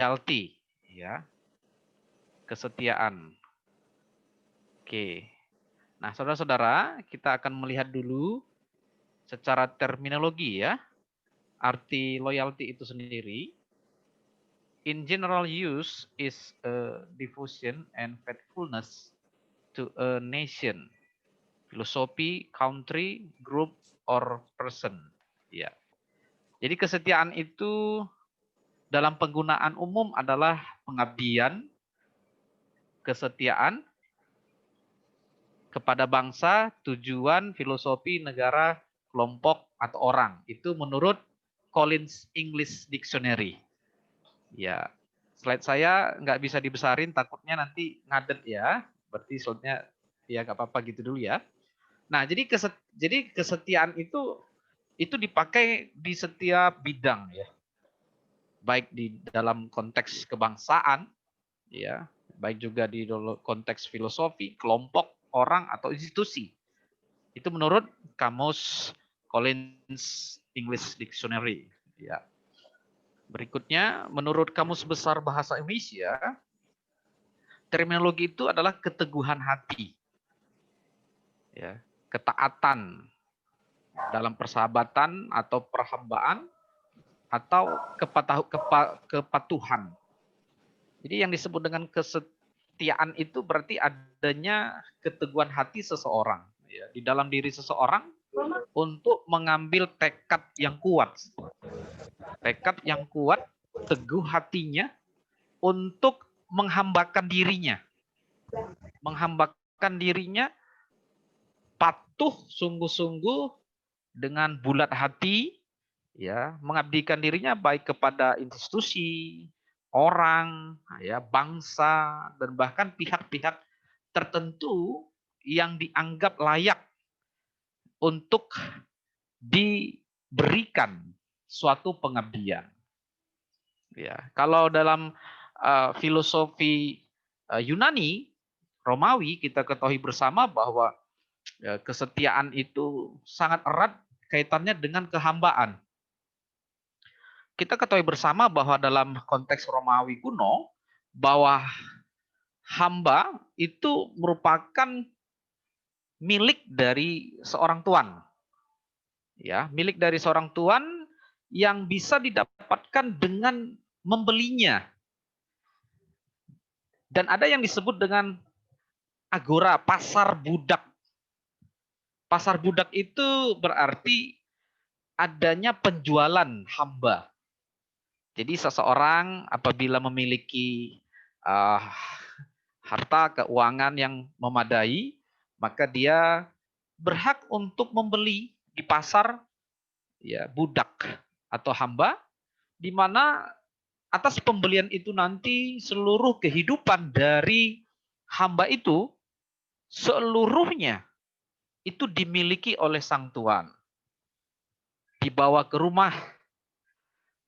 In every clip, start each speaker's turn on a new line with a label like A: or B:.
A: loyalty, ya, kesetiaan. Oke. Nah, saudara-saudara, kita akan melihat dulu secara terminologi ya, arti loyalty itu sendiri. In general use is a devotion and faithfulness to a nation, philosophy, country, group, or person. Ya. Jadi kesetiaan itu dalam penggunaan umum adalah pengabdian, kesetiaan kepada bangsa, tujuan, filosofi, negara, kelompok, atau orang. Itu menurut Collins English Dictionary. Ya, slide saya nggak bisa dibesarin, takutnya nanti ngadet ya. Berarti slide-nya ya nggak apa-apa gitu dulu ya. Nah, jadi kesetiaan itu dipakai di setiap bidang ya. Baik di dalam konteks kebangsaan, ya, baik juga di konteks filosofi, kelompok, orang atau institusi. Itu menurut Kamus Collins English Dictionary. Ya. Berikutnya, menurut Kamus Besar Bahasa Indonesia, terminologi itu adalah keteguhan hati, ya, ketaatan dalam persahabatan atau perhambaan, atau kepatuhan. Jadi yang disebut dengan kesetiaan itu berarti adanya keteguhan hati seseorang, ya, di dalam diri seseorang untuk mengambil tekad yang kuat. Tekad yang kuat, teguh hatinya untuk menghambakan dirinya. Menghambakan dirinya patuh sungguh-sungguh dengan bulat hati, ya, mengabdikan dirinya baik kepada institusi, orang, ya, bangsa, dan bahkan pihak-pihak tertentu yang dianggap layak untuk diberikan suatu pengabdian. Ya, kalau dalam filosofi Yunani, Romawi, kita ketahui bersama bahwa kesetiaan itu sangat erat kaitannya dengan kehambaan. Kita ketahui bersama bahwa dalam konteks Romawi kuno, bahwa hamba itu merupakan milik dari seorang tuan. Ya, milik dari seorang tuan yang bisa didapatkan dengan membelinya. Dan ada yang disebut dengan agora, pasar budak. Pasar budak itu berarti adanya penjualan hamba. Jadi seseorang apabila memiliki harta keuangan yang memadai, maka dia berhak untuk membeli di pasar, ya, budak atau hamba, di mana atas pembelian itu nanti seluruh kehidupan dari hamba itu seluruhnya itu dimiliki oleh sang tuan. Dibawa ke rumah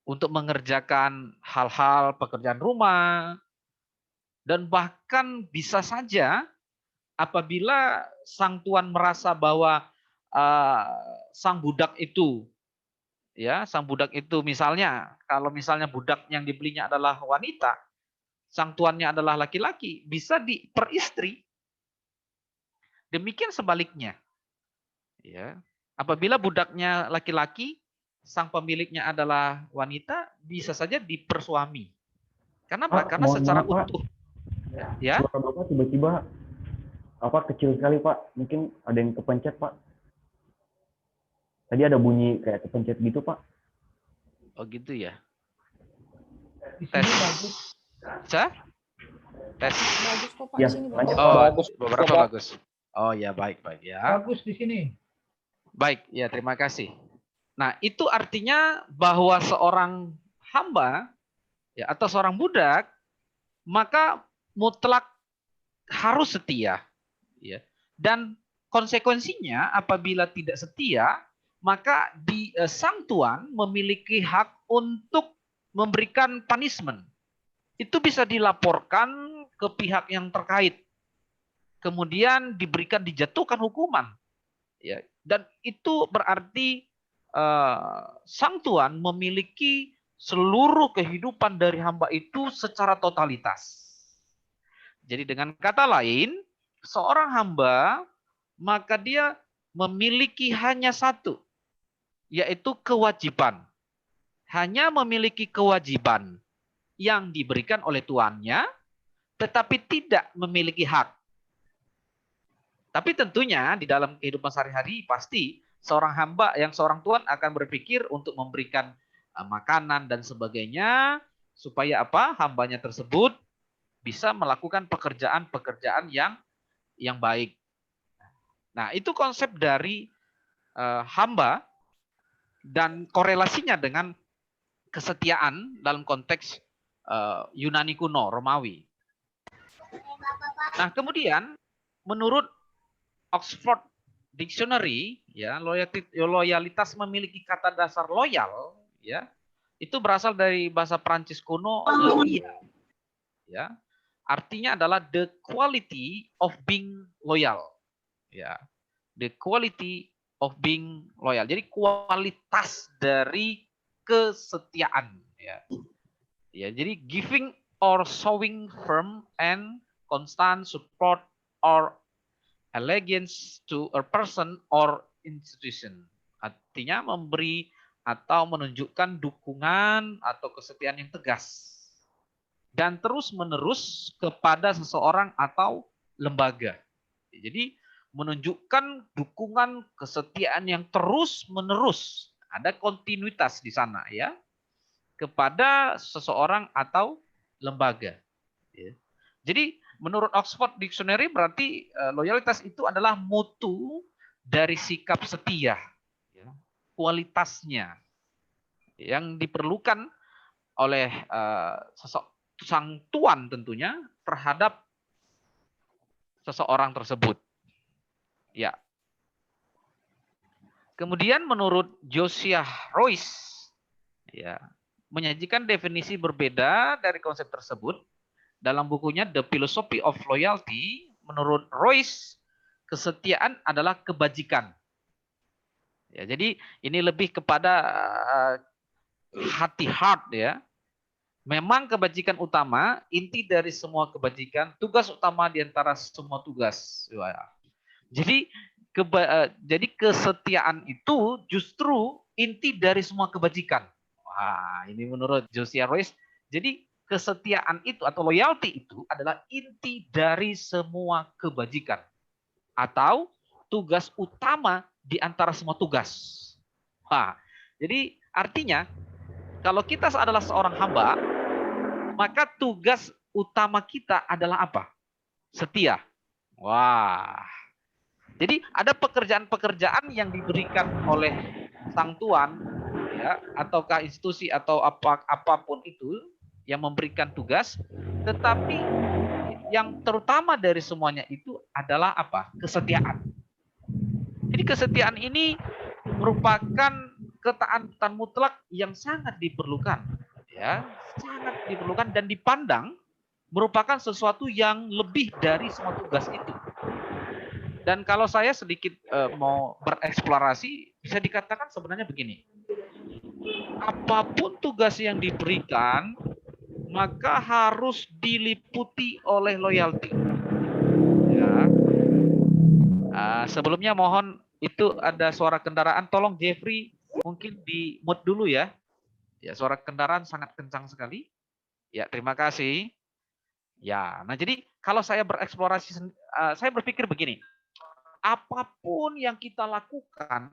A: untuk mengerjakan hal-hal pekerjaan rumah, dan bahkan bisa saja apabila sang tuan merasa bahwa sang budak itu, ya, sang budak itu misalnya, kalau misalnya budak yang dibelinya adalah wanita, sang tuannya adalah laki-laki, bisa diperistri. Demikian sebaliknya, ya. Apabila budaknya laki-laki, sang pemiliknya adalah wanita, bisa saja dipersuami. Kenapa? Karena secara utuh, ya.
B: Suara Bapak tiba-tiba kecil sekali, Pak. Mungkin ada yang kepencet, Pak. Tadi ada bunyi kayak kepencet gitu, Pak.
A: Oh gitu ya.
C: Di
A: Tes.
C: sini bagus.
A: Tes.
D: Bagus kok Pak,
B: Ya,
D: di sini
B: lanjut,
D: bagus.
A: Oh,
B: Pak.
C: Bagus.
A: beberapa bagus. Oh ya, baik ya.
C: Bagus di sini.
A: Baik, ya, terima kasih. Nah, itu artinya bahwa seorang hamba, ya, atau seorang budak, maka mutlak harus setia, ya. Dan konsekuensinya apabila tidak setia, maka sang tuan memiliki hak untuk memberikan punishment. Itu bisa dilaporkan ke pihak yang terkait. Kemudian dijatuhkan hukuman. Ya, dan itu berarti sang tuan memiliki seluruh kehidupan dari hamba itu secara totalitas. Jadi dengan kata lain, seorang hamba maka dia memiliki hanya satu, yaitu kewajiban. Hanya memiliki kewajiban yang diberikan oleh tuannya, tetapi tidak memiliki hak. Tapi tentunya di dalam kehidupan sehari-hari pasti seorang hamba yang seorang tuan akan berpikir untuk memberikan makanan dan sebagainya supaya apa? Hambanya tersebut bisa melakukan pekerjaan-pekerjaan yang baik. Nah, itu konsep dari hamba dan korelasinya dengan kesetiaan dalam konteks Yunani kuno, Romawi. Nah, kemudian menurut Oxford Dictionary, ya, loyalitas memiliki kata dasar loyal, ya, itu berasal dari bahasa Prancis kuno loyal, ya, artinya adalah the quality of being loyal, ya, the quality of being loyal. Jadi kualitas dari kesetiaan, ya, ya. Jadi giving or showing firm and constant support or allegiance to a person or institution. Artinya memberi atau menunjukkan dukungan atau kesetiaan yang tegas dan terus-menerus kepada seseorang atau lembaga. Jadi menunjukkan dukungan kesetiaan yang terus-menerus, ada kontinuitas di sana ya, kepada seseorang atau lembaga. Jadi menurut Oxford Dictionary berarti loyalitas itu adalah mutu dari sikap setia, kualitasnya yang diperlukan oleh sang tuan tentunya terhadap seseorang tersebut. Ya. Kemudian menurut Josiah Royce, ya, menyajikan definisi berbeda dari konsep tersebut. Dalam bukunya The Philosophy of Loyalty, menurut Royce, kesetiaan adalah kebajikan. Ya, jadi ini lebih kepada hati heart ya. Memang kebajikan utama, inti dari semua kebajikan, tugas utama di antara semua tugas. Jadi jadi kesetiaan itu justru inti dari semua kebajikan. Wah, ini menurut Josiah Royce. Jadi kesetiaan itu atau loyalty itu adalah inti dari semua kebajikan atau tugas utama di antara semua tugas. Nah, jadi artinya kalau kita adalah seorang hamba, maka tugas utama kita adalah apa? Setia. Wah. Jadi ada pekerjaan-pekerjaan yang diberikan oleh sang tuan ya, ataukah institusi atau apapun itu yang memberikan tugas, tetapi yang terutama dari semuanya itu adalah apa? Kesetiaan. Jadi kesetiaan ini merupakan ketaatan mutlak yang sangat diperlukan, ya, sangat diperlukan dan dipandang merupakan sesuatu yang lebih dari semua tugas itu. Dan kalau saya sedikit mau bereksplorasi, bisa dikatakan sebenarnya begini. Apapun tugas yang diberikan, maka harus diliputi oleh loyalty. Ya. Sebelumnya mohon itu ada suara kendaraan. Tolong Jeffrey mungkin di mute dulu ya. Ya, suara kendaraan sangat kencang sekali. Ya, terima kasih. Ya, nah jadi kalau saya bereksplorasi, saya berpikir begini. Apapun yang kita lakukan,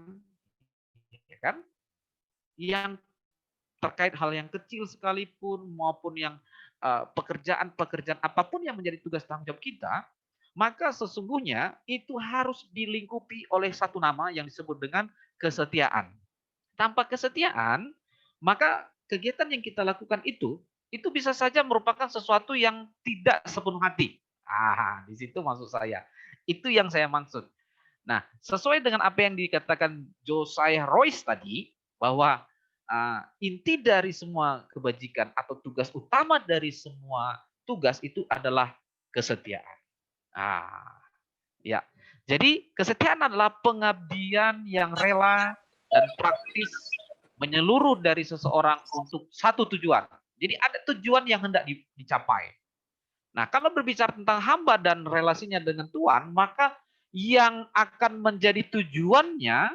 A: ya kan, yang terkait hal yang kecil sekalipun maupun yang pekerjaan-pekerjaan apapun yang menjadi tugas tanggung jawab kita, maka sesungguhnya itu harus dilingkupi oleh satu nama yang disebut dengan kesetiaan. Tanpa kesetiaan, maka kegiatan yang kita lakukan itu bisa saja merupakan sesuatu yang tidak sepenuh hati. Di situ maksud saya. Itu yang saya maksud. Nah, sesuai dengan apa yang dikatakan Josiah Royce tadi, bahwa inti dari semua kebajikan atau tugas utama dari semua tugas itu adalah kesetiaan. Ya. Jadi kesetiaan adalah pengabdian yang rela dan praktis menyeluruh dari seseorang untuk satu tujuan. Jadi ada tujuan yang hendak dicapai. Nah, kalau berbicara tentang hamba dan relasinya dengan Tuhan, maka yang akan menjadi tujuannya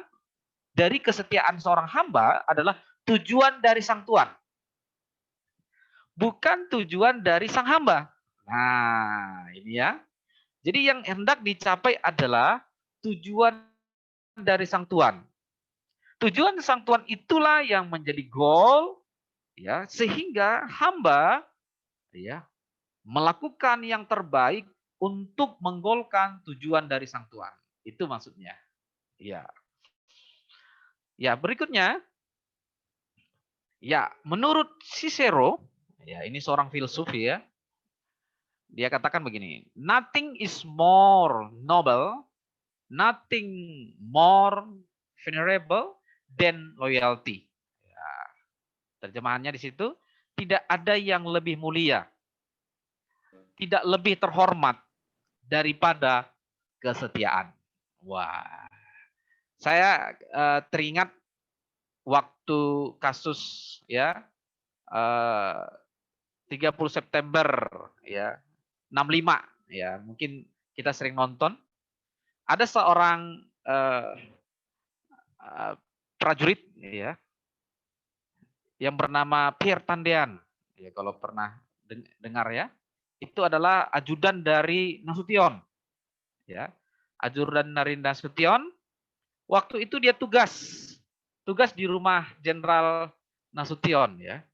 A: dari kesetiaan seorang hamba adalah tujuan dari sang Tuhan. Bukan tujuan dari sang hamba. Nah, ini ya. Jadi yang hendak dicapai adalah tujuan dari sang Tuhan. Tujuan sang Tuhan itulah yang menjadi goal, ya, sehingga hamba, ya, melakukan yang terbaik untuk menggolkan tujuan dari sang Tuhan. Itu maksudnya. Ya. Ya, berikutnya, ya, menurut Cicero, ya, ini seorang filsuf ya. Dia katakan begini, nothing is more noble, nothing more venerable than loyalty. Ya, terjemahannya di situ, tidak ada yang lebih mulia, tidak lebih terhormat daripada kesetiaan. Wah, saya teringat waktu kasus ya 30 September ya 65 ya, mungkin kita sering nonton. Ada seorang prajurit ya yang bernama Pierre Tandean. Ya, kalau pernah dengar ya. Itu adalah ajudan dari Nasution. Ya. Ajudan dari Nasution. Waktu itu dia tugas di rumah Jenderal Nasution ya.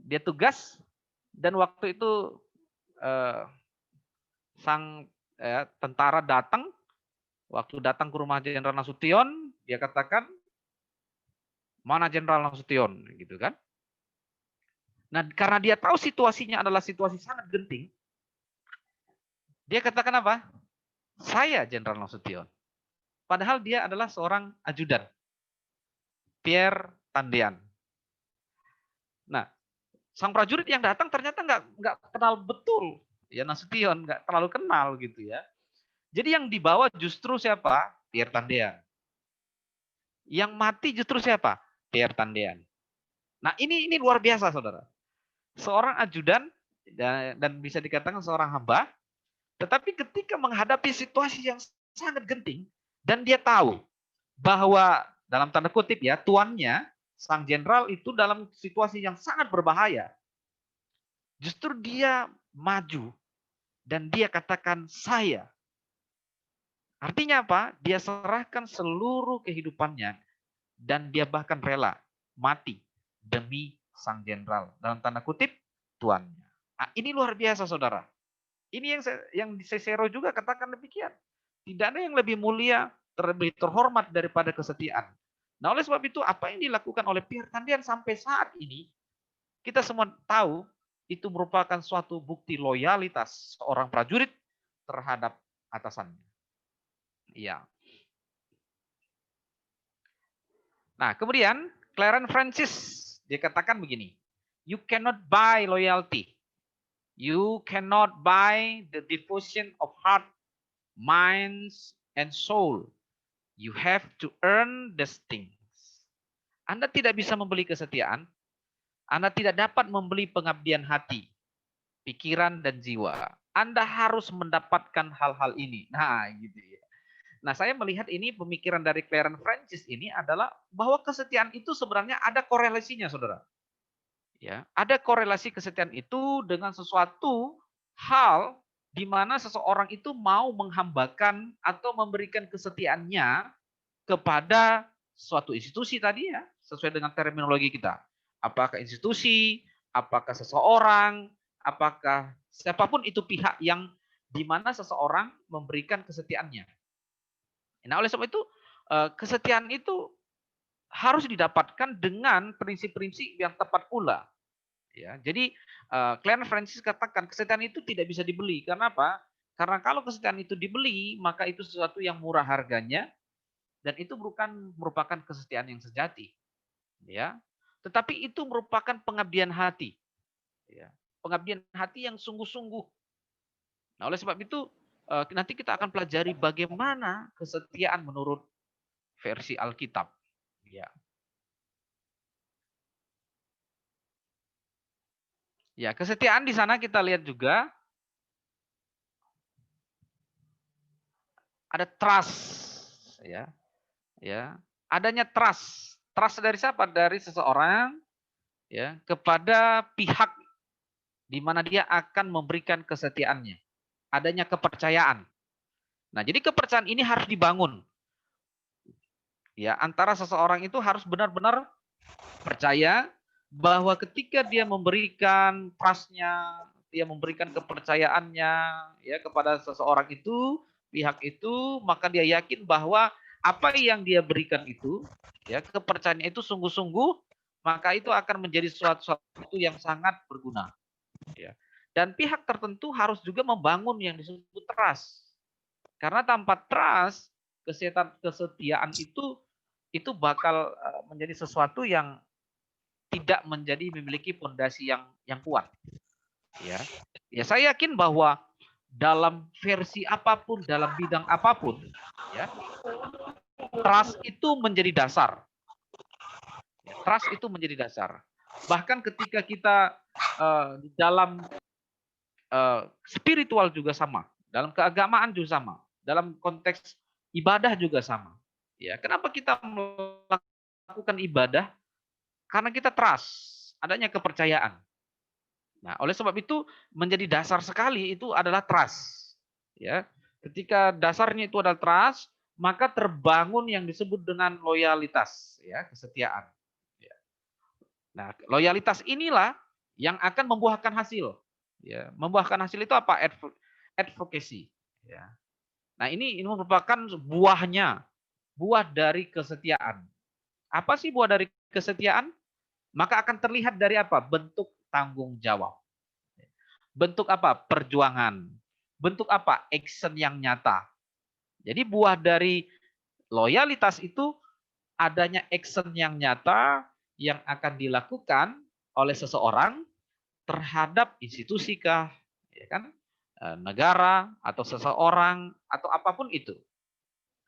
A: Dia tugas dan waktu itu sang tentara datang. Waktu datang ke rumah Jenderal Nasution, dia katakan, mana Jenderal Nasution, gitu kan? Nah, karena dia tahu situasinya adalah situasi sangat genting, dia katakan apa? Saya Jenderal Nasution. Padahal dia adalah seorang ajudan, Pierre Tandean. Nah, sang prajurit yang datang ternyata nggak kenal betul, ya Nasution, nggak terlalu kenal gitu ya. Jadi yang dibawa justru siapa? Pierre Tandean. Yang mati justru siapa? Pierre Tandean. Nah, ini luar biasa, saudara. Seorang ajudan dan bisa dikatakan seorang hamba, tetapi ketika menghadapi situasi yang sangat genting dan dia tahu bahwa dalam tanda kutip ya tuannya sang jenderal itu dalam situasi yang sangat berbahaya, justru dia maju dan dia katakan saya. Artinya apa? Dia serahkan seluruh kehidupannya dan dia bahkan rela mati demi sang jenderal dalam tanda kutip tuannya. Nah, ini luar biasa, saudara. Ini yang Cicero juga katakan demikian. Tidak ada yang lebih mulia, lebih terhormat daripada kesetiaan. Nah, oleh sebab itu apa yang dilakukan oleh Pierre Tandean sampai saat ini kita semua tahu itu merupakan suatu bukti loyalitas seorang prajurit terhadap atasannya. Iya. Nah, kemudian Clarence Francis dia katakan begini, you cannot buy loyalty. You cannot buy the devotion of heart, minds, and soul. You have to earn these things. Anda tidak bisa membeli kesetiaan. Anda tidak dapat membeli pengabdian hati, pikiran, dan jiwa. Anda harus mendapatkan hal-hal ini. Nah, gitu ya. Nah, saya melihat ini pemikiran dari Clarence Francis ini adalah bahwa kesetiaan itu sebenarnya ada korelasinya, saudara. Ya, ada korelasi kesetiaan itu dengan sesuatu hal di mana seseorang itu mau menghambakan atau memberikan kesetiaannya kepada suatu institusi tadi ya, sesuai dengan terminologi kita. Apakah institusi, apakah seseorang, apakah siapapun itu pihak yang di mana seseorang memberikan kesetiaannya. Nah, oleh sebab itu kesetiaan itu harus didapatkan dengan prinsip-prinsip yang tepat pula. Ya, jadi Clarence Francis katakan kesetiaan itu tidak bisa dibeli. Karena apa? Karena kalau kesetiaan itu dibeli, maka itu sesuatu yang murah harganya dan itu bukan merupakan kesetiaan yang sejati. Ya. Tetapi itu merupakan pengabdian hati. Ya. Pengabdian hati yang sungguh-sungguh. Nah, oleh sebab itu nanti kita akan pelajari bagaimana kesetiaan menurut versi Alkitab. Ya. Ya, kesetiaan di sana kita lihat juga ada trust, ya. Ya. Adanya trust. Trust dari siapa? Dari seseorang ya kepada pihak di mana dia akan memberikan kesetiaannya. Adanya kepercayaan. Nah, jadi kepercayaan ini harus dibangun. Ya, antara seseorang itu harus benar-benar percaya bahwa ketika dia memberikan trust-nya, dia memberikan kepercayaannya ya kepada seseorang itu, pihak itu, maka dia yakin bahwa apa yang dia berikan itu, ya kepercayaannya itu sungguh-sungguh, maka itu akan menjadi suatu yang sangat berguna. Ya. Dan pihak tertentu harus juga membangun yang disebut trust. Karena tanpa trust, kesetiaan itu bakal menjadi sesuatu yang tidak menjadi memiliki fondasi yang kuat. Ya, saya yakin bahwa dalam versi apapun, dalam bidang apapun, ya, trust itu menjadi dasar. Trust itu menjadi dasar. Bahkan ketika kita di dalam spiritual juga sama, dalam keagamaan juga sama, dalam konteks ibadah juga sama. Ya, kenapa kita melakukan ibadah? Karena kita trust, adanya kepercayaan. Nah, oleh sebab itu menjadi dasar sekali itu adalah trust. Ya, ketika dasarnya itu adalah trust, maka terbangun yang disebut dengan loyalitas, ya, kesetiaan. Ya. Nah, loyalitas inilah yang akan membuahkan hasil. Ya, membuahkan hasil itu apa? Advocacy. Ya. Nah, ini merupakan buah dari kesetiaan. Apa sih buah dari kesetiaan? Maka akan terlihat dari apa? Bentuk tanggung jawab. Bentuk apa? Perjuangan. Bentuk apa? Action yang nyata. Jadi buah dari loyalitas itu adanya action yang nyata yang akan dilakukan oleh seseorang terhadap institusi kah, ya kan? Negara atau seseorang atau apapun itu.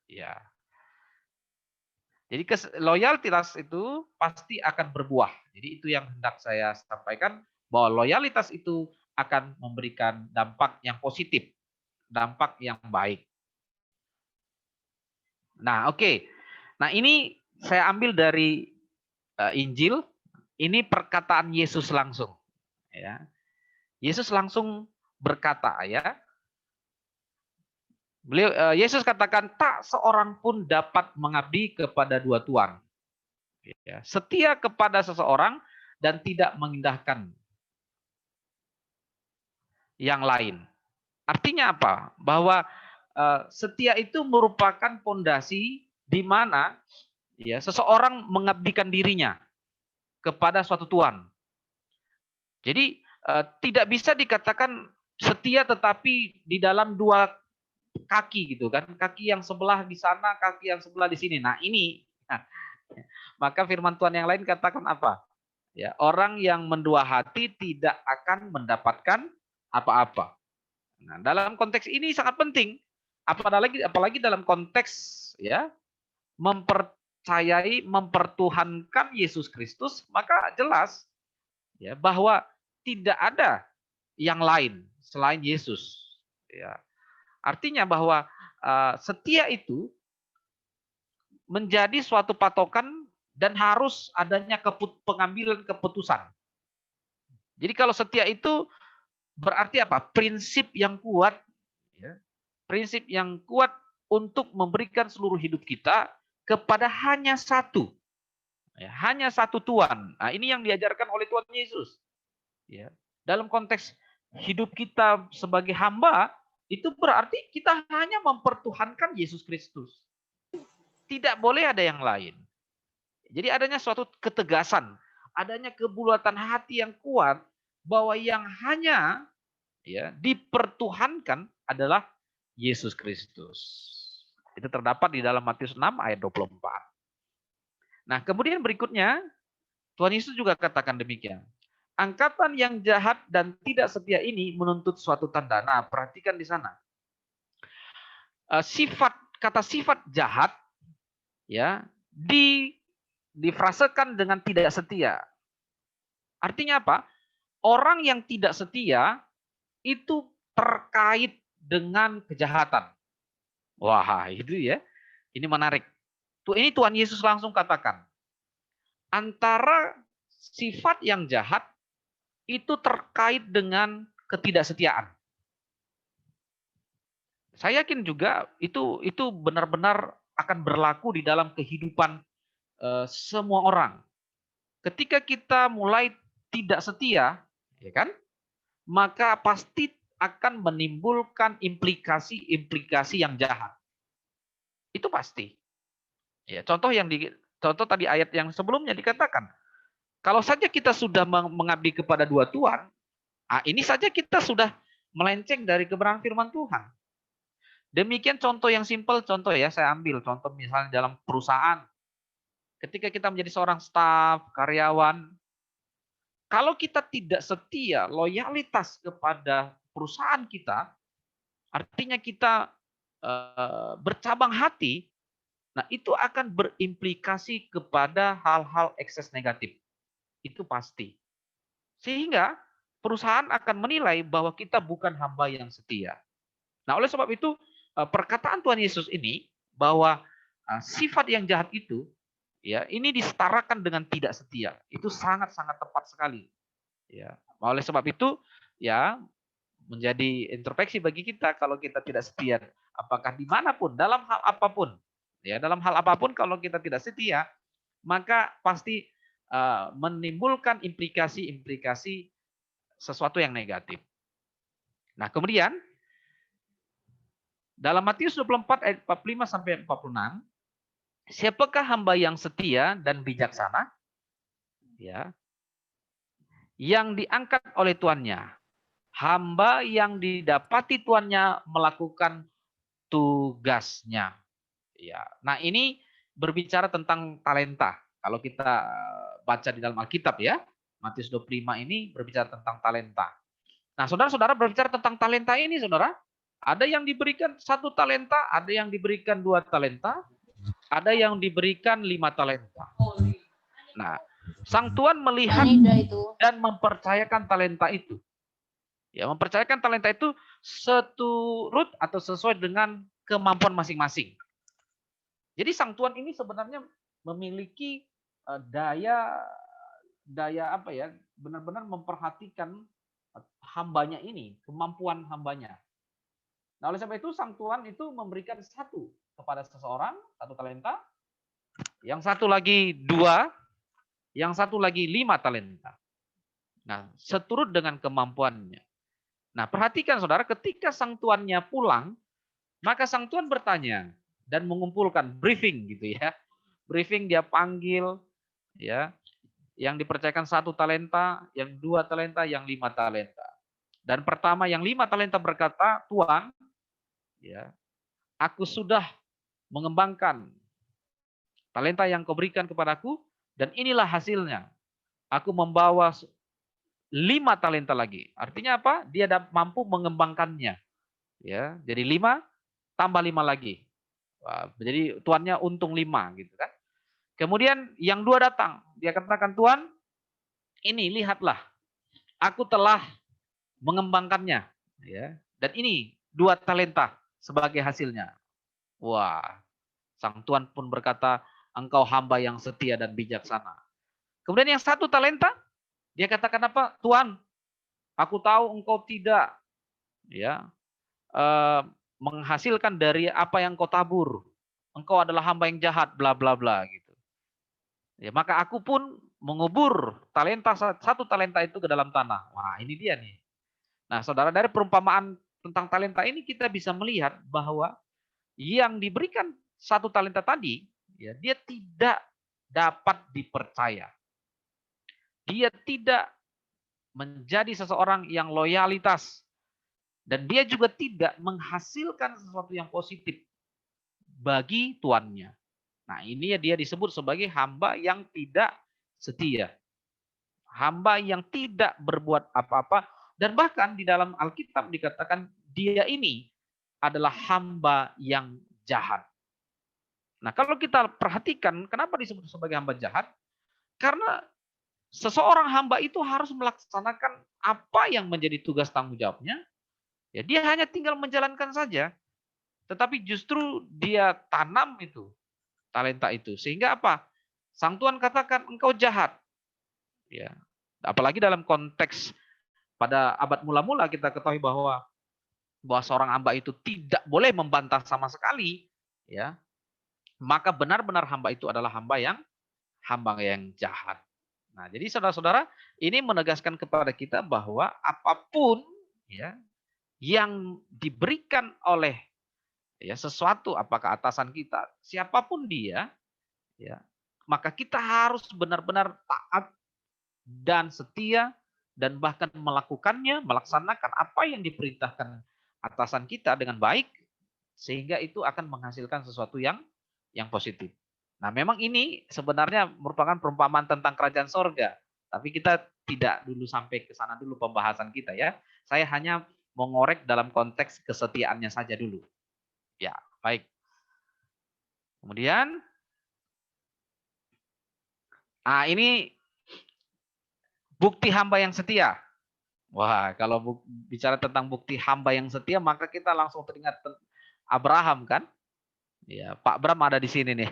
A: Ya. Jadi loyalitas itu pasti akan berbuah. Jadi itu yang hendak saya sampaikan bahwa loyalitas itu akan memberikan dampak yang positif, dampak yang baik. Nah, oke. Nah, ini saya ambil dari Injil. Ini perkataan Yesus langsung. Ya. Yesus langsung berkata, ya. Yesus katakan tak seorang pun dapat mengabdi kepada dua tuan. Ya. Setia kepada seseorang dan tidak mengindahkan yang lain. Artinya apa? Bahwa setia itu merupakan fondasi di mana ya seseorang mengabdikan dirinya kepada suatu tuan. Jadi tidak bisa dikatakan setia tetapi di dalam dua kaki gitu kan, kaki yang sebelah di sana, kaki yang sebelah di sini. Nah ini, maka firman Tuhan yang lain katakan apa? Ya, orang yang mendua hati tidak akan mendapatkan apa-apa. Nah, dalam konteks ini sangat penting, apalagi dalam konteks ya mempercayai, mempertuhankan Yesus Kristus, maka jelas ya bahwa tidak ada yang lain selain Yesus. Ya. Artinya bahwa setia itu menjadi suatu patokan dan harus adanya pengambilan keputusan. Jadi kalau setia itu berarti apa? Prinsip yang kuat, ya. Prinsip yang kuat untuk memberikan seluruh hidup kita kepada hanya satu, ya, hanya satu Tuhan. Nah, ini yang diajarkan oleh Tuhan Yesus. Ya. Dalam konteks hidup kita sebagai hamba, itu berarti kita hanya mempertuhankan Yesus Kristus. Tidak boleh ada yang lain. Jadi adanya suatu ketegasan, adanya kebulatan hati yang kuat bahwa yang hanya ya dipertuhankan adalah Yesus Kristus. Itu terdapat di dalam Matius 6 ayat 24. Nah, kemudian berikutnya Tuhan Yesus juga katakan demikian. Angkatan yang jahat dan tidak setia ini menuntut suatu tanda. Nah, perhatikan di sana. Kata sifat jahat ya difrasekan dengan tidak setia. Artinya apa? orang yang tidak setia itu terkait dengan kejahatan. Wah, itu ya. Ini menarik. Ini Tuhan Yesus langsung katakan. Antara sifat yang jahat itu terkait dengan ketidaksetiaan. Saya yakin juga itu benar-benar akan berlaku di dalam kehidupan semua orang. Ketika kita mulai tidak setia, ya kan? Maka pasti akan menimbulkan implikasi-implikasi yang jahat. Itu pasti. Ya, contoh tadi ayat yang sebelumnya dikatakan, kalau saja kita sudah mengabdi kepada dua Tuhan, ini saja kita sudah melenceng dari kebenaran firman Tuhan. Demikian contoh yang simpel, contoh ya, saya ambil contoh misalnya dalam perusahaan. Ketika kita menjadi seorang staf, karyawan, kalau kita tidak setia, loyalitas kepada perusahaan kita, artinya kita bercabang hati, nah itu akan berimplikasi kepada hal-hal ekses negatif. Itu pasti. Sehingga perusahaan akan menilai bahwa kita bukan hamba yang setia. Nah, oleh sebab itu perkataan Tuhan Yesus ini bahwa sifat yang jahat itu ya ini disetarakan dengan tidak setia. Itu sangat-sangat tepat sekali. Ya. Oleh sebab itu ya menjadi introspeksi bagi kita kalau kita tidak setia, apakah dimanapun dalam hal apapun, ya dalam hal apapun kalau kita tidak setia, maka pasti menimbulkan implikasi-implikasi sesuatu yang negatif. Nah, kemudian dalam Matius 24 ayat 45 sampai 46, siapakah hamba yang setia dan bijaksana? Ya. Yang diangkat oleh tuannya. Hamba yang didapati tuannya melakukan tugasnya. Ya. Nah, ini berbicara tentang talenta. Kalau kita baca di dalam Alkitab ya, Matius 25 ini berbicara tentang talenta. Nah, saudara-saudara berbicara tentang talenta ini, saudara, ada yang diberikan 1 talenta, ada yang diberikan 2 talenta, ada yang diberikan 5 talenta. Nah, Sang Tuhan melihat dan mempercayakan talenta itu. Ya, mempercayakan talenta itu seturut atau sesuai dengan kemampuan masing-masing. Jadi Sang Tuhan ini sebenarnya memiliki daya apa ya, benar-benar memperhatikan hambanya ini, kemampuan hambanya. Nah, oleh sebab itu Sang Tuhan itu memberikan 1 kepada seseorang, 1 talenta, yang 1 lagi 2, yang 1 lagi 5 talenta. Nah, seturut dengan kemampuannya. Nah, perhatikan saudara, ketika sang tuannya pulang, maka sang tuan bertanya dan mengumpulkan briefing gitu ya. Briefing dia panggil ya, yang dipercayakan 1 talenta, yang 2 talenta, yang 5 talenta. Dan pertama yang 5 talenta berkata, "Tuan, ya, aku sudah mengembangkan talenta yang kau berikan kepadaku dan inilah hasilnya. Aku membawa 5 talenta lagi." Artinya apa? Dia mampu mengembangkannya. Ya, jadi 5 tambah 5 lagi. Wah, jadi tuannya untung 5 gitu kan. Kemudian yang 2 datang, dia katakan, "Tuan, ini lihatlah, aku telah mengembangkannya." Ya. Dan ini 2 talenta sebagai hasilnya. Wah, sang tuan pun berkata, "Engkau hamba yang setia dan bijaksana." Kemudian yang 1 talenta, dia katakan apa? "Tuan, aku tahu engkau tidak ya menghasilkan dari apa yang kau tabur. Engkau adalah hamba yang jahat, bla bla bla gitu. Ya, maka aku pun mengubur 1 talenta itu ke dalam tanah." Wah, ini dia nih. Nah, saudara, dari perumpamaan tentang talenta ini kita bisa melihat bahwa yang diberikan 1 talenta tadi, ya, dia tidak dapat dipercaya. Dia tidak menjadi seseorang yang loyalitas. Dan dia juga tidak menghasilkan sesuatu yang positif bagi tuannya. Nah, ini ya dia disebut sebagai hamba yang tidak setia. Hamba yang tidak berbuat apa-apa. Dan bahkan di dalam Alkitab dikatakan dia ini adalah hamba yang jahat. Nah, kalau kita perhatikan kenapa disebut sebagai hamba jahat? Karena seseorang hamba itu harus melaksanakan apa yang menjadi tugas tanggung jawabnya. Ya, dia hanya tinggal menjalankan saja. Tetapi justru dia tanam itu, talenta itu. Sehingga apa? Sang Tuhan katakan engkau jahat. Ya. Apalagi dalam konteks pada abad mula-mula kita ketahui bahwa seorang hamba itu tidak boleh membantah sama sekali, ya. Maka benar-benar hamba itu adalah hamba yang jahat. Nah, jadi saudara-saudara, ini menegaskan kepada kita bahwa apapun ya yang diberikan oleh ya sesuatu, apakah atasan kita, siapapun dia, ya, maka kita harus benar-benar taat dan setia dan bahkan melakukannya, melaksanakan apa yang diperintahkan atasan kita dengan baik, sehingga itu akan menghasilkan sesuatu yang positif. Nah, memang ini sebenarnya merupakan perumpamaan tentang kerajaan sorga, tapi kita tidak dulu sampai ke sana dulu pembahasan kita ya. Saya hanya mengorek dalam konteks kesetiaannya saja dulu. Ya, baik. Kemudian, ini bukti hamba yang setia. Wah, kalau bicara tentang bukti hamba yang setia, maka kita langsung teringat Abraham kan? Ya, Pak Bram ada di sini nih.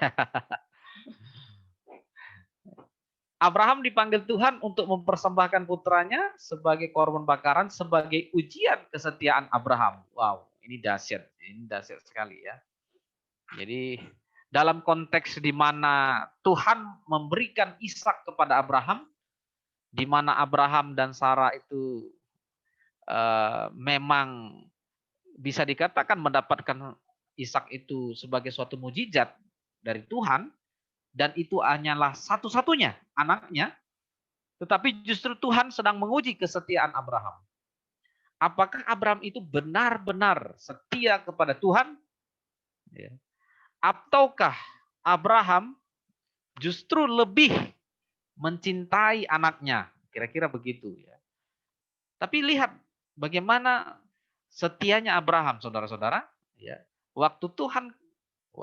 A: Abraham dipanggil Tuhan untuk mempersembahkan putranya sebagai korban bakaran sebagai ujian kesetiaan Abraham. Wow, ini dahsyat sekali ya. Jadi dalam konteks di mana Tuhan memberikan Ishak kepada Abraham, di mana Abraham dan Sarah itu memang bisa dikatakan mendapatkan Ishak itu sebagai suatu mujizat dari Tuhan, dan itu hanyalah satu-satunya anaknya, tetapi justru Tuhan sedang menguji kesetiaan Abraham. Apakah Abraham itu benar-benar setia kepada Tuhan? Ya. Ataukah Abraham justru lebih mencintai anaknya? Kira-kira begitu ya. Tapi lihat bagaimana setianya Abraham, saudara-saudara. Ya. Waktu Tuhan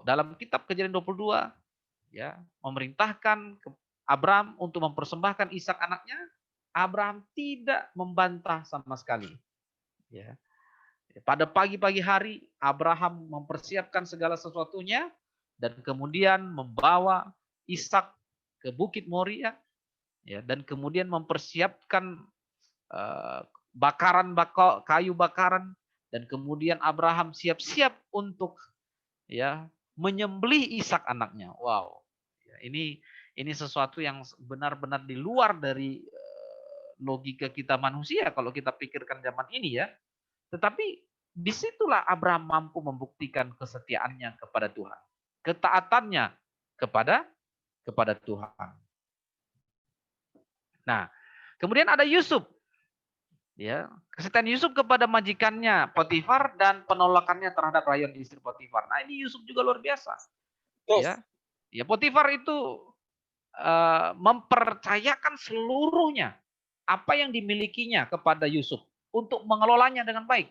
A: dalam kitab Kejadian 22 ya memerintahkan Abraham untuk mempersembahkan Ishak anaknya, Abraham tidak membantah sama sekali. Ya. Pada pagi-pagi hari Abraham mempersiapkan segala sesuatunya dan kemudian membawa Ishak ke Bukit Moria, ya, dan kemudian mempersiapkan kayu bakaran, dan kemudian Abraham siap-siap untuk ya menyembelih Ishak anaknya. Wow, ya, ini sesuatu yang benar-benar di luar dari logika kita manusia kalau kita pikirkan zaman ini ya. Tetapi disitulah Abraham mampu membuktikan kesetiaannya kepada Tuhan, ketaatannya kepada Tuhan. Nah, kemudian ada Yusuf. Ya, kesetiaan Yusuf kepada majikannya Potifar dan penolakannya terhadap rayuan istri Potifar. Nah, ini Yusuf juga luar biasa. Ya, ya Potifar itu mempercayakan seluruhnya apa yang dimilikinya kepada Yusuf untuk mengelolanya dengan baik.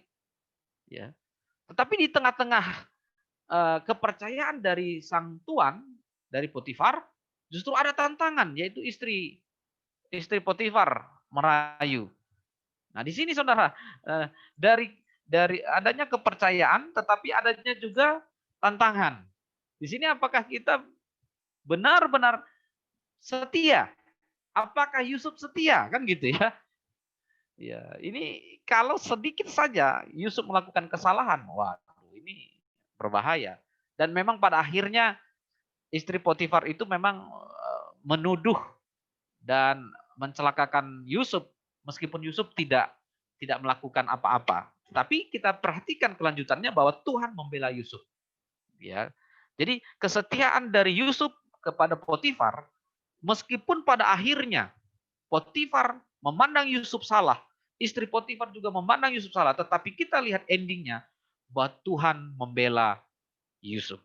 A: Ya, tetapi di tengah-tengah kepercayaan dari sang tuan, dari Potifar, justru ada tantangan, yaitu istri Potifar merayu. Nah, di sini saudara, dari adanya kepercayaan, tetapi adanya juga tantangan. Di sini apakah kita benar-benar setia? Apakah Yusuf setia? Kan gitu ya. Ya, ini kalau sedikit saja Yusuf melakukan kesalahan, waduh, ini berbahaya. Dan memang pada akhirnya istri Potifar itu memang menuduh dan mencelakakan Yusuf, meskipun Yusuf tidak melakukan apa-apa. Tapi kita perhatikan kelanjutannya bahwa Tuhan membela Yusuf. Ya. Jadi kesetiaan dari Yusuf kepada Potifar, meskipun pada akhirnya Potifar memandang Yusuf salah, istri Potifar juga memandang Yusuf salah, tetapi kita lihat endingnya bahwa Tuhan membela Yusuf.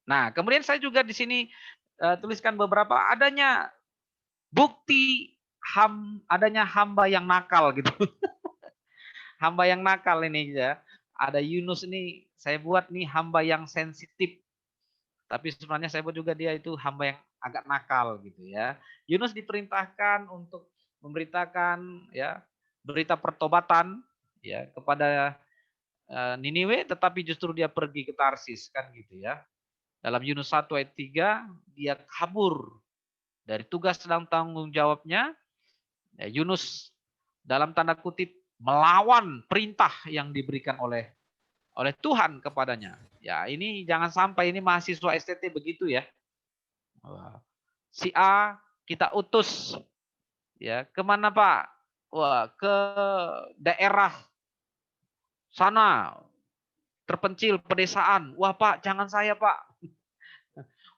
A: Nah, kemudian saya juga di sini tuliskan beberapa adanya bukti adanya hamba yang nakal gitu. Hamba yang nakal ini ya. ada Yunus ini, saya buat nih hamba yang sensitif. Tapi sebenarnya saya buat juga dia itu hamba yang agak nakal gitu ya. Yunus diperintahkan untuk memberitakan ya berita pertobatan ya kepada Niniwe, tetapi justru dia pergi ke Tarsis kan gitu ya. Dalam Yunus 1 ayat 3 dia kabur dari tugas dan tanggung jawabnya. Ya, Yunus dalam tanda kutip melawan perintah yang diberikan oleh Tuhan kepadanya. Ya, ini jangan sampai ini mahasiswa STT begitu ya. Si A kita utus ya kemana Pak? Wah, ke daerah sana terpencil pedesaan. Wah Pak, jangan saya Pak.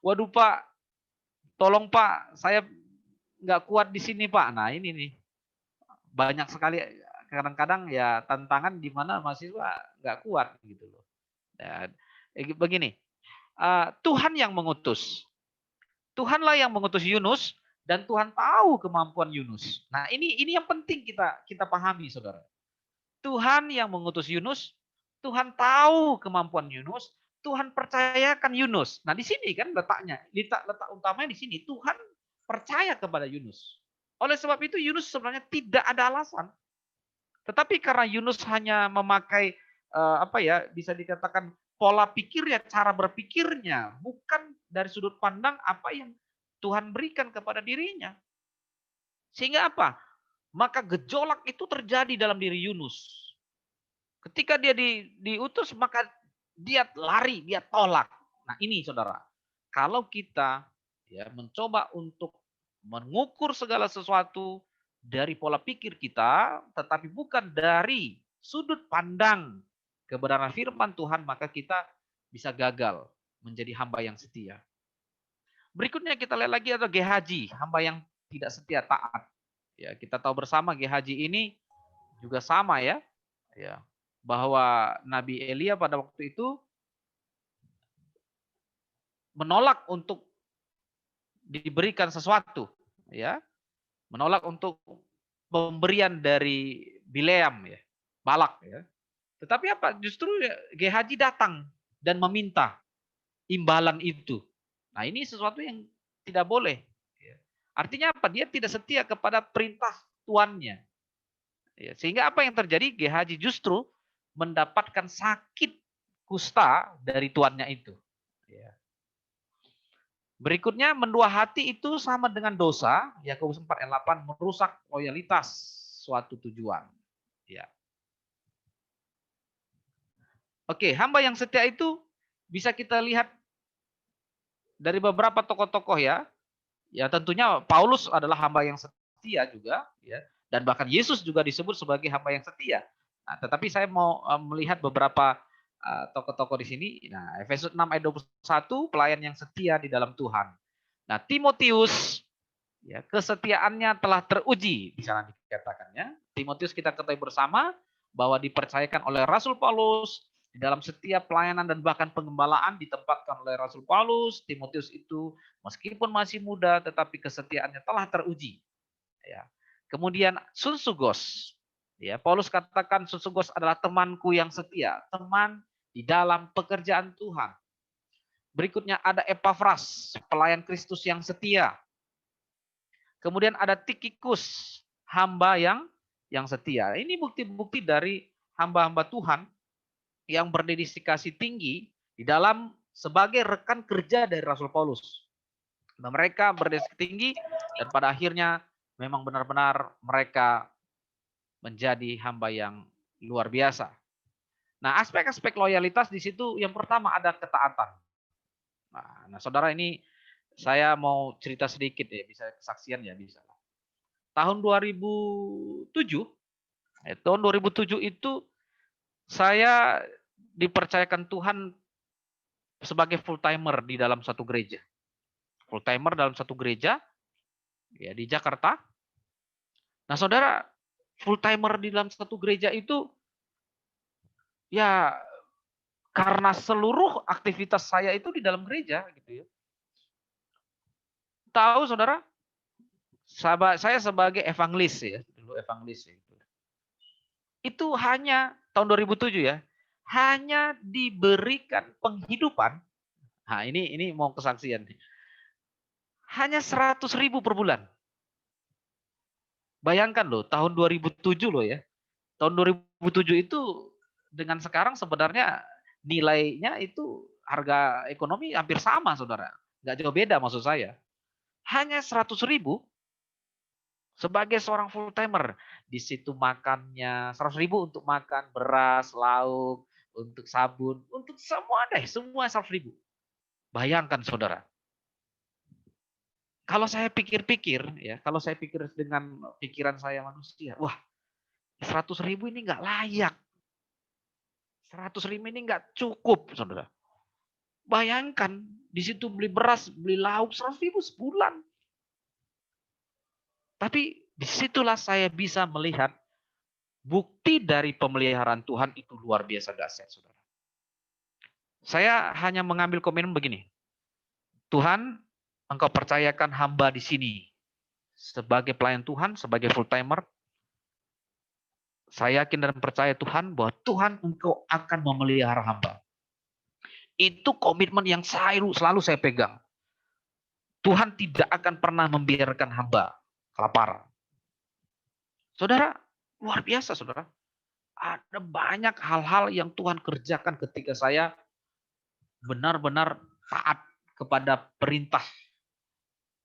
A: Waduh Pak, tolong Pak, saya nggak kuat di sini Pak. Nah ini nih banyak sekali kadang-kadang ya tantangan di mana mahasiswa nggak kuat gitu loh. Ya, begini, Tuhan yang mengutus. Tuhanlah yang mengutus Yunus dan Tuhan tahu kemampuan Yunus. Nah, ini yang penting kita pahami, Saudara. Tuhan yang mengutus Yunus, Tuhan tahu kemampuan Yunus, Tuhan percayakan Yunus. Nah, di sini kan letaknya, letak utamanya di sini. Tuhan percaya kepada Yunus. Oleh sebab itu Yunus sebenarnya tidak ada alasan. Tetapi karena Yunus hanya memakai bisa dikatakan pola pikirnya, cara berpikirnya, bukan dari sudut pandang apa yang Tuhan berikan kepada dirinya. Sehingga apa? Maka gejolak itu terjadi dalam diri Yunus. Ketika dia diutus, maka dia lari, dia tolak. Nah ini saudara, kalau kita ya mencoba untuk mengukur segala sesuatu dari pola pikir kita, tetapi bukan dari sudut pandang kebenaran firman Tuhan, maka kita bisa gagal menjadi hamba yang setia. Berikutnya kita lihat lagi ada Gehazi, hamba yang tidak setia taat. Ya, kita tahu bersama Gehazi ini juga sama ya, bahwa Nabi Elia pada waktu itu menolak untuk diberikan sesuatu, ya, menolak untuk pemberian dari Bileam ya, Balak ya. Tetapi apa? Justru Gehazi datang dan meminta imbalan itu. Nah ini sesuatu yang tidak boleh. Artinya apa? Dia tidak setia kepada perintah tuannya. Sehingga apa yang terjadi? Gehazi justru mendapatkan sakit kusta dari tuannya itu. Berikutnya, mendua hati itu sama dengan dosa. Yakobus 4 ayat 8 merusak loyalitas suatu tujuan. Ya. Oke, hamba yang setia itu bisa kita lihat dari beberapa tokoh-tokoh ya. Ya tentunya Paulus adalah hamba yang setia juga ya. Dan bahkan Yesus juga disebut sebagai hamba yang setia. Nah, tetapi saya mau melihat beberapa tokoh-tokoh di sini. Nah, Efesus 6 ayat 21 pelayan yang setia di dalam Tuhan. Nah, Timotius ya kesetiaannya telah teruji di sana dikatakannya. Timotius kita ketahui bersama bahwa dipercayakan oleh Rasul Paulus di dalam setiap pelayanan dan bahkan pengembalaan ditempatkan oleh Rasul Paulus. Timotius itu meskipun masih muda tetapi kesetiaannya telah teruji. Ya. Kemudian Sunsugos. Ya, Paulus katakan Sunsugos adalah temanku yang setia, teman di dalam pekerjaan Tuhan. Berikutnya ada Epafras, pelayan Kristus yang setia. Kemudian ada Tikhikus, hamba yang setia. Ini bukti-bukti dari hamba-hamba Tuhan yang berdedikasi tinggi di dalam sebagai rekan kerja dari Rasul Paulus. Dan mereka berdedikasi tinggi dan pada akhirnya memang benar-benar mereka menjadi hamba yang luar biasa. Nah, aspek-aspek loyalitas di situ yang pertama ada ketaatan. Nah, saudara ini saya mau cerita sedikit ya, bisa kesaksian ya bisa. Tahun 2007 itu saya dipercayakan Tuhan sebagai full timer di dalam satu gereja. Full timer dalam satu gereja ya di Jakarta. Nah, saudara, full timer di dalam satu gereja itu ya karena seluruh aktivitas saya itu di dalam gereja gitu ya. Tahu saudara, saya sebagai evangelis ya, dulu evangelis itu hanya tahun 2007 ya. hanya diberikan penghidupan. Nah, ini mau kesaksian nih. Hanya 100.000 per bulan. Bayangkan loh, tahun 2007 loh ya. Tahun 2007 itu dengan sekarang sebenarnya nilainya itu harga ekonomi hampir sama, saudara. Nggak jauh beda maksud saya. Hanya 100.000 sebagai seorang full timer. Di situ makannya 100.000 untuk makan beras, lauk, untuk sabun, untuk semua deh, semua 100.000. Bayangkan saudara. Kalau saya pikir-pikir, ya, kalau saya pikir dengan pikiran saya manusia, wah, 100.000 ini nggak layak. 100.000 ini nggak cukup, saudara. Bayangkan, di situ beli beras, beli lauk, 100.000 sebulan. Tapi disitulah saya bisa melihat bukti dari pemeliharaan Tuhan itu luar biasa dahsyat, saudara. Saya hanya mengambil komitmen begini. Tuhan, Engkau percayakan hamba di sini sebagai pelayan Tuhan, sebagai full timer. Saya yakin dan percaya Tuhan bahwa Tuhan Engkau akan memelihara hamba. Itu komitmen yang selalu saya pegang. Tuhan tidak akan pernah membiarkan hamba kelaparan. Saudara, luar biasa saudara. Ada banyak hal-hal yang Tuhan kerjakan ketika saya benar-benar taat kepada perintah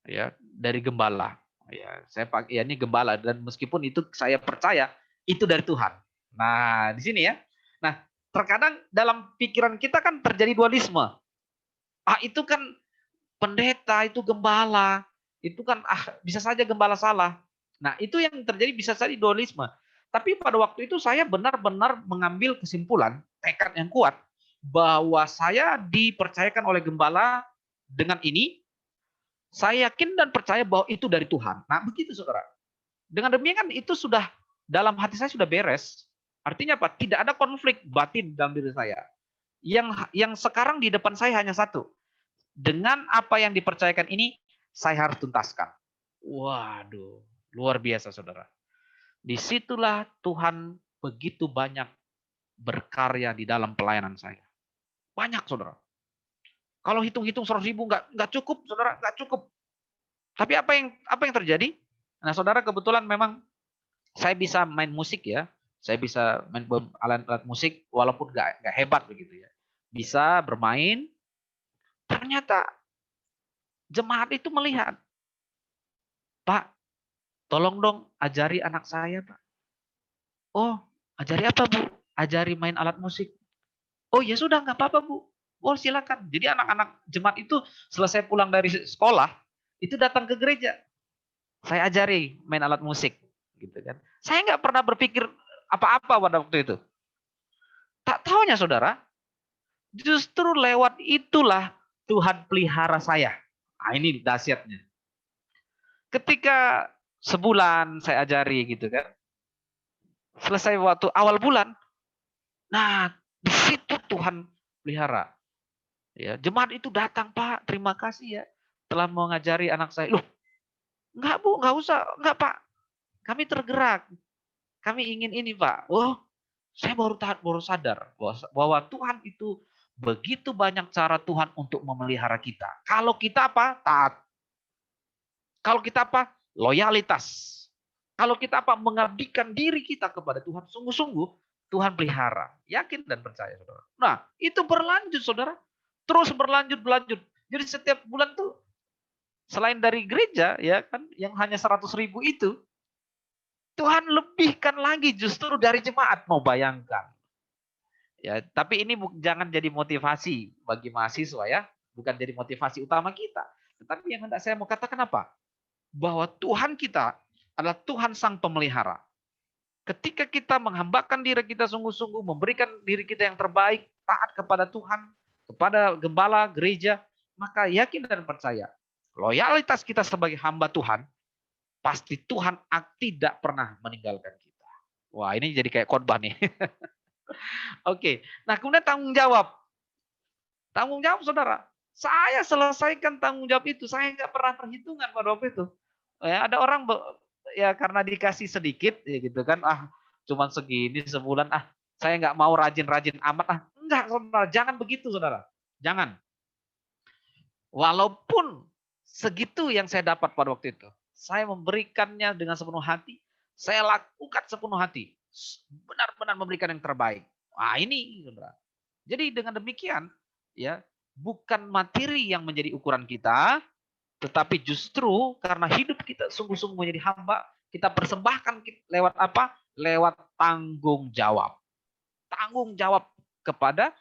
A: ya dari gembala. Ya, ini gembala dan meskipun itu saya percaya itu dari Tuhan. Nah, di sini ya. Nah, terkadang dalam pikiran kita kan terjadi dualisme. Itu kan pendeta, itu gembala, itu kan bisa saja gembala salah. Nah, itu yang terjadi bisa saja dualisme. Tapi pada waktu itu saya benar-benar mengambil kesimpulan, tekad yang kuat bahwa saya dipercayakan oleh gembala dengan ini. Saya yakin dan percaya bahwa itu dari Tuhan. Nah, begitu saudara. Dengan demikian itu sudah dalam hati saya sudah beres. Artinya apa? Tidak ada konflik batin dalam diri saya. Yang sekarang di depan saya hanya satu. Dengan apa yang dipercayakan ini, saya harus tuntaskan. Waduh, luar biasa saudara. Disitulah Tuhan begitu banyak berkarya di dalam pelayanan saya. Banyak saudara. Kalau hitung-hitung 100.000 nggak cukup, saudara, nggak cukup. Tapi apa yang terjadi? Nah, saudara kebetulan memang saya bisa main musik ya. Saya bisa main alat musik walaupun nggak hebat begitu ya. Bisa bermain. Ternyata jemaat itu melihat, Pak, tolong dong ajari anak saya, Pak. Oh, ajari apa, Bu? Ajari main alat musik. Oh, ya sudah, nggak apa-apa, Bu. Oh, silakan. Jadi anak-anak jemaat itu selesai pulang dari sekolah, itu datang ke gereja. Saya ajari main alat musik. Gitu kan. Saya nggak pernah berpikir apa-apa pada waktu itu. Tak taunya, saudara, justru lewat itulah Tuhan pelihara saya. Nah, ini dahsyatnya. Ketika sebulan saya ajari gitu kan. Selesai waktu awal bulan. Nah, di situ Tuhan pelihara. Ya, jemaat itu datang, Pak, terima kasih ya telah mengajari anak saya. Loh, enggak Bu, enggak usah, enggak Pak. Kami tergerak. Kami ingin ini, Pak. Oh, saya baru sadar bahwa Tuhan itu begitu banyak cara Tuhan untuk memelihara kita. Kalau kita apa? Taat. Kalau kita apa? Loyalitas. Kalau kita apa? Mengabdikan diri kita kepada Tuhan sungguh-sungguh, Tuhan pelihara. Yakin dan percaya, saudara. Nah, itu berlanjut, saudara. Terus berlanjut. Jadi setiap bulan tuh, selain dari gereja, ya kan, yang hanya 100.000 itu, Tuhan lebihkan lagi justru dari jemaat. Mau bayangkan. Ya, tapi ini jangan jadi motivasi bagi mahasiswa ya. Bukan jadi motivasi utama kita. Tetapi yang hendak saya mau katakan apa? Bahwa Tuhan kita adalah Tuhan sang pemelihara. Ketika kita menghambakan diri kita sungguh-sungguh, memberikan diri kita yang terbaik, taat kepada Tuhan, kepada gembala, gereja, maka yakin dan percaya, loyalitas kita sebagai hamba Tuhan, pasti Tuhan tidak pernah meninggalkan kita. Wah, ini jadi kayak khotbah nih. Oke, nah kemudian tanggung jawab. Tanggung jawab, saudara. Saya selesaikan tanggung jawab itu, saya nggak pernah perhitungan pada waktu itu. Ya, ada orang ya karena dikasih sedikit ya gitu kan, cuman segini sebulan saya nggak mau rajin-rajin amat. Enggak, saudara, jangan begitu, saudara. Jangan. Walaupun segitu yang saya dapat pada waktu itu, saya memberikannya dengan sepenuh hati, saya lakukan sepenuh hati, benar-benar memberikan yang terbaik. Wah, ini, saudara. Jadi dengan demikian, ya, bukan materi yang menjadi ukuran kita, tetapi justru karena hidup kita sungguh-sungguh menjadi hamba, kita persembahkan lewat apa? Lewat tanggung jawab. Tanggung jawab kepada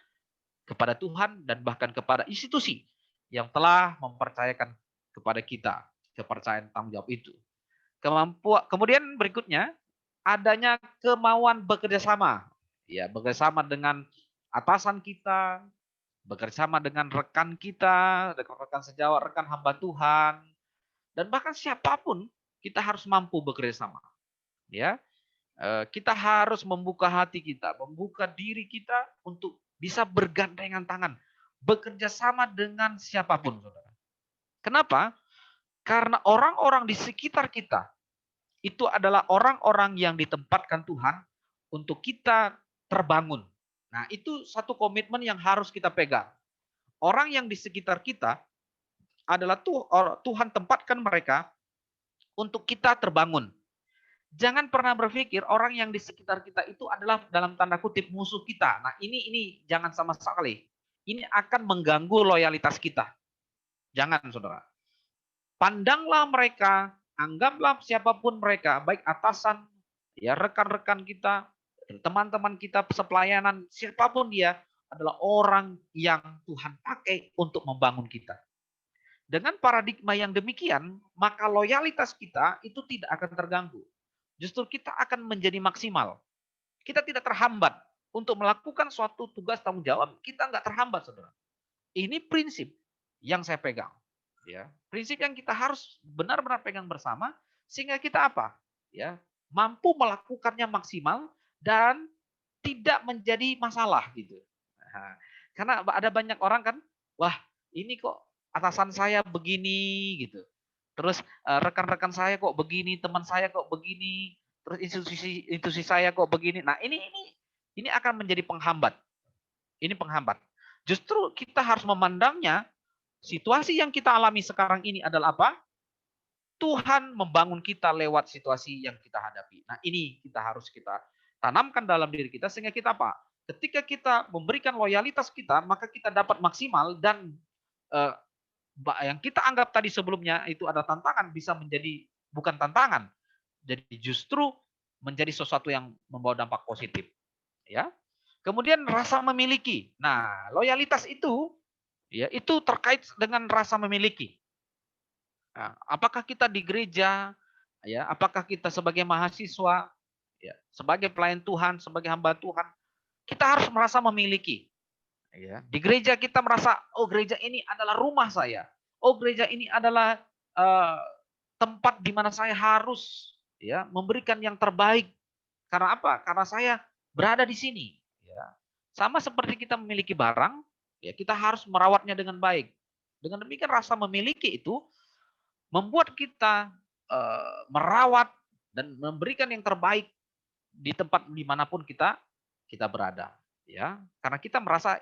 A: Tuhan dan bahkan kepada institusi yang telah mempercayakan kepada kita kepercayaan tanggung jawab itu. Kemudian berikutnya adanya kemauan bekerja sama. Ya, bekerja sama dengan atasan kita, bekerja sama dengan rekan kita, rekan sejawat, rekan hamba Tuhan, dan bahkan siapapun kita harus mampu bekerja sama. Ya, kita harus membuka hati kita, membuka diri kita untuk bisa bergandengan tangan, bekerja sama dengan siapapun, saudara. Kenapa? Karena orang-orang di sekitar kita itu adalah orang-orang yang ditempatkan Tuhan untuk kita terbangun. Nah, itu satu komitmen yang harus kita pegang. Orang yang di sekitar kita adalah Tuhan tempatkan mereka untuk kita terbangun. Jangan pernah berpikir orang yang di sekitar kita itu adalah dalam tanda kutip musuh kita. Nah, ini jangan sama sekali. Ini akan mengganggu loyalitas kita. Jangan, saudara. Pandanglah mereka, anggaplah siapapun mereka, baik atasan, ya rekan-rekan kita, teman-teman kita, sepelayanan, siapapun dia adalah orang yang Tuhan pakai untuk membangun kita. Dengan paradigma yang demikian, maka loyalitas kita itu tidak akan terganggu. Justru kita akan menjadi maksimal. Kita tidak terhambat untuk melakukan suatu tugas tanggung jawab. Kita nggak terhambat, saudara. Ini prinsip yang saya pegang. Ya, prinsip yang kita harus benar-benar pegang bersama, sehingga kita apa? Ya, mampu melakukannya maksimal dan tidak menjadi masalah gitu. Nah, karena ada banyak orang kan, wah ini kok atasan saya begini gitu. Terus rekan-rekan saya kok begini, teman saya kok begini, terus institusi saya kok begini. Nah, ini akan menjadi penghambat. Ini penghambat. Justru kita harus memandangnya, situasi yang kita alami sekarang ini adalah apa? Tuhan membangun kita lewat situasi yang kita hadapi. Nah, ini harus kita tanamkan dalam diri kita sehingga kita apa? Ketika kita memberikan loyalitas kita, maka kita dapat maksimal dan yang kita anggap tadi sebelumnya itu ada tantangan bisa menjadi bukan tantangan. Jadi justru menjadi sesuatu yang membawa dampak positif. Ya. Kemudian rasa memiliki. Nah, loyalitas itu ya itu terkait dengan rasa memiliki. Nah, apakah kita di gereja, ya, apakah kita sebagai mahasiswa, ya, sebagai pelayan Tuhan, sebagai hamba Tuhan, kita harus merasa memiliki. Ya, di gereja kita merasa, oh gereja ini adalah rumah saya. Oh gereja ini adalah tempat di mana saya harus ya memberikan yang terbaik. Karena apa? Karena saya berada di sini. Ya. Sama seperti kita memiliki barang, ya kita harus merawatnya dengan baik. Dengan demikian rasa memiliki itu membuat kita merawat dan memberikan yang terbaik di tempat dimanapun kita berada. Ya, karena kita merasa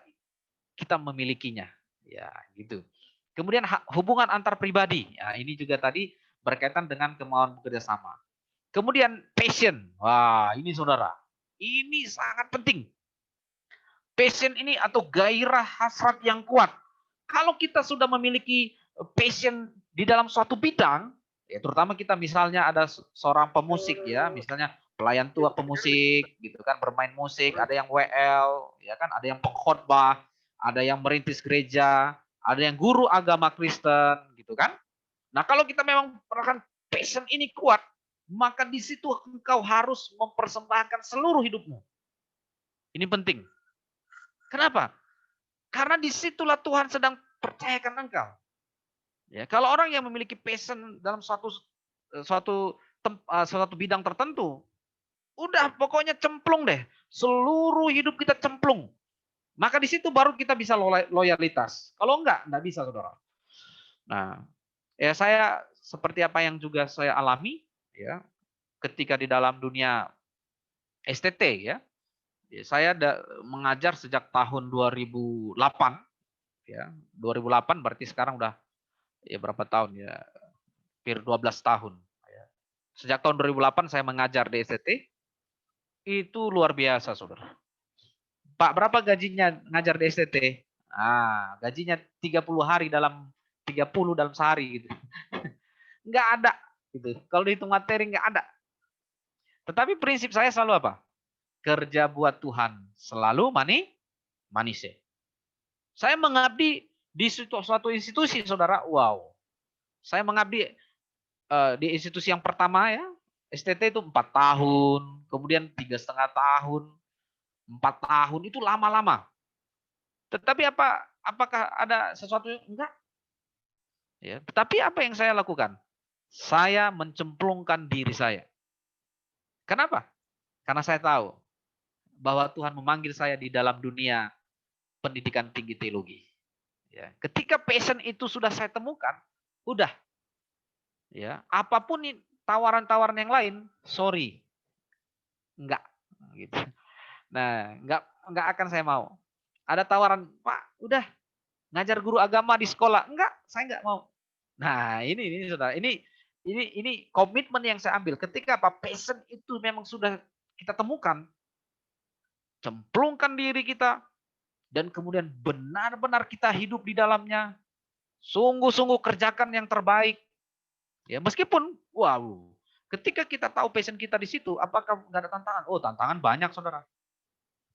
A: kita memilikinya, ya gitu. Kemudian hubungan antar pribadi, ya, ini juga tadi berkaitan dengan kemauan bekerja sama. Kemudian passion, wah ini saudara, ini sangat penting. Passion ini atau gairah hasrat yang kuat. Kalau kita sudah memiliki passion di dalam suatu bidang, ya terutama kita misalnya ada seorang pemusik ya, misalnya pelayan tua pemusik gitu kan, bermain musik, ada yang WL, ya kan, ada yang pengkhotbah, ada yang merintis gereja, ada yang guru agama Kristen, gitu kan. Nah, kalau kita memang merasakan passion ini kuat, maka di situ engkau harus mempersembahkan seluruh hidupmu. Ini penting. Kenapa? Karena disitulah Tuhan sedang percayakan engkau. Ya, kalau orang yang memiliki passion dalam suatu bidang tertentu, udah pokoknya cemplung deh. Seluruh hidup kita cemplung. Maka di situ baru kita bisa loyalitas. Kalau enggak bisa, saudara. Nah, ya saya seperti apa yang juga saya alami, ya, ketika di dalam dunia STT, ya, Ya, saya mengajar sejak tahun 2008 ya. 2008 berarti sekarang udah ya berapa tahun ya? Hampir 12 tahun ya. Sejak tahun 2008 saya mengajar di STT. Itu luar biasa, Saudara. Pak, berapa gajinya ngajar di STT? Gajinya 30 hari dalam 30 dalam sehari gitu. Enggak ada gitu. Kalau dihitung materi enggak ada. Tetapi prinsip saya selalu apa? Kerja buat Tuhan selalu manis. Saya mengabdi di suatu institusi, Saudara. Wow. Saya mengabdi di institusi yang pertama ya. STT itu 4 tahun, kemudian 3,5 tahun, 4 tahun, itu lama-lama. Tetapi apakah ada sesuatu yang enggak? Ya, tetapi apa yang saya lakukan? Saya mencemplungkan diri saya. Kenapa? Karena saya tahu bahwa Tuhan memanggil saya di dalam dunia pendidikan tinggi teologi. Ya, ketika passion itu sudah saya temukan, udah. Ya, apapun tawaran-tawaran yang lain, sorry, enggak. Gitu. Nah, enggak akan saya mau. Ada tawaran, Pak, udah ngajar guru agama di sekolah, enggak, saya enggak mau. Nah, ini Saudara, ini komitmen yang saya ambil. Ketika apa passion itu memang sudah kita temukan, cemplungkan diri kita, dan kemudian benar-benar kita hidup di dalamnya, sungguh-sungguh kerjakan yang terbaik. Ya, meskipun, wow, ketika kita tahu passion kita di situ, apakah nggak ada tantangan? Oh, tantangan banyak, Saudara.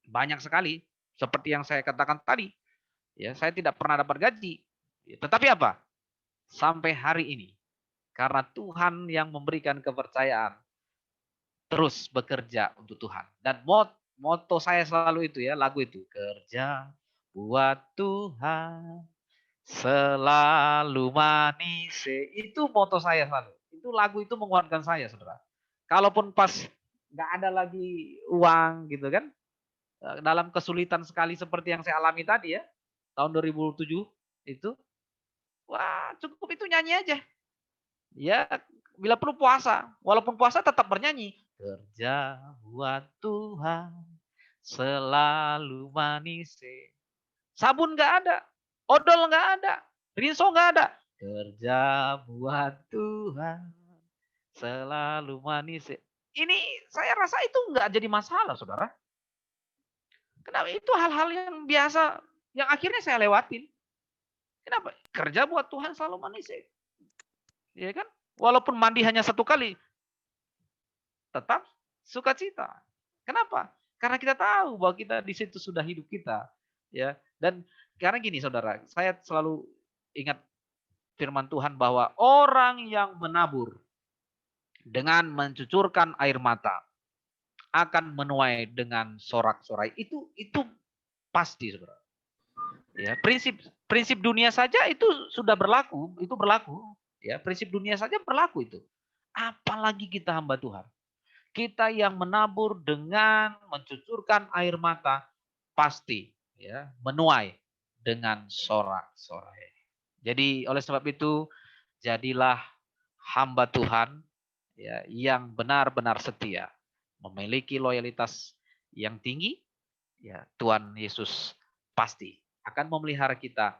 A: Banyak sekali. Seperti yang saya katakan tadi. Ya, saya tidak pernah dapat gaji. Ya, tetapi apa? Sampai hari ini, karena Tuhan yang memberikan kepercayaan, terus bekerja untuk Tuhan. Dan moto saya selalu itu ya, lagu itu. Kerja buat Tuhan, selalu manis. Itu moto saya selalu. Itu lagu itu menguatkan saya, Saudara. Kalaupun pas nggak ada lagi uang gitu kan, dalam kesulitan sekali seperti yang saya alami tadi ya, tahun 2007 itu, wah cukup itu nyanyi aja. Ya, bila perlu puasa, walaupun puasa tetap bernyanyi. Kerja buat Tuhan, selalu manis. Sabun nggak ada, odol nggak ada, rinso nggak ada. Kerja buat Tuhan, selalu manis. Ini saya rasa itu nggak jadi masalah, Saudara. Kenapa? Itu hal-hal yang biasa, yang akhirnya saya lewatin. Kenapa? Kerja buat Tuhan selalu manis. Ya kan? Walaupun mandi hanya 1 kali, tetap sukacita. Kenapa? Karena kita tahu bahwa kita di situ sudah hidup kita, ya. Dan karena gini, Saudara, saya selalu ingat firman Tuhan bahwa orang yang menabur dengan mencucurkan air mata akan menuai dengan sorak-sorai. Itu pasti, Saudara. Ya, prinsip dunia saja itu sudah berlaku, itu berlaku. Ya, prinsip dunia saja berlaku itu. Apalagi kita hamba Tuhan. Kita yang menabur dengan mencucurkan air mata pasti ya menuai dengan sorak-sorai. Jadi oleh sebab itu jadilah hamba Tuhan ya yang benar-benar setia, memiliki loyalitas yang tinggi, ya Tuhan Yesus pasti akan memelihara kita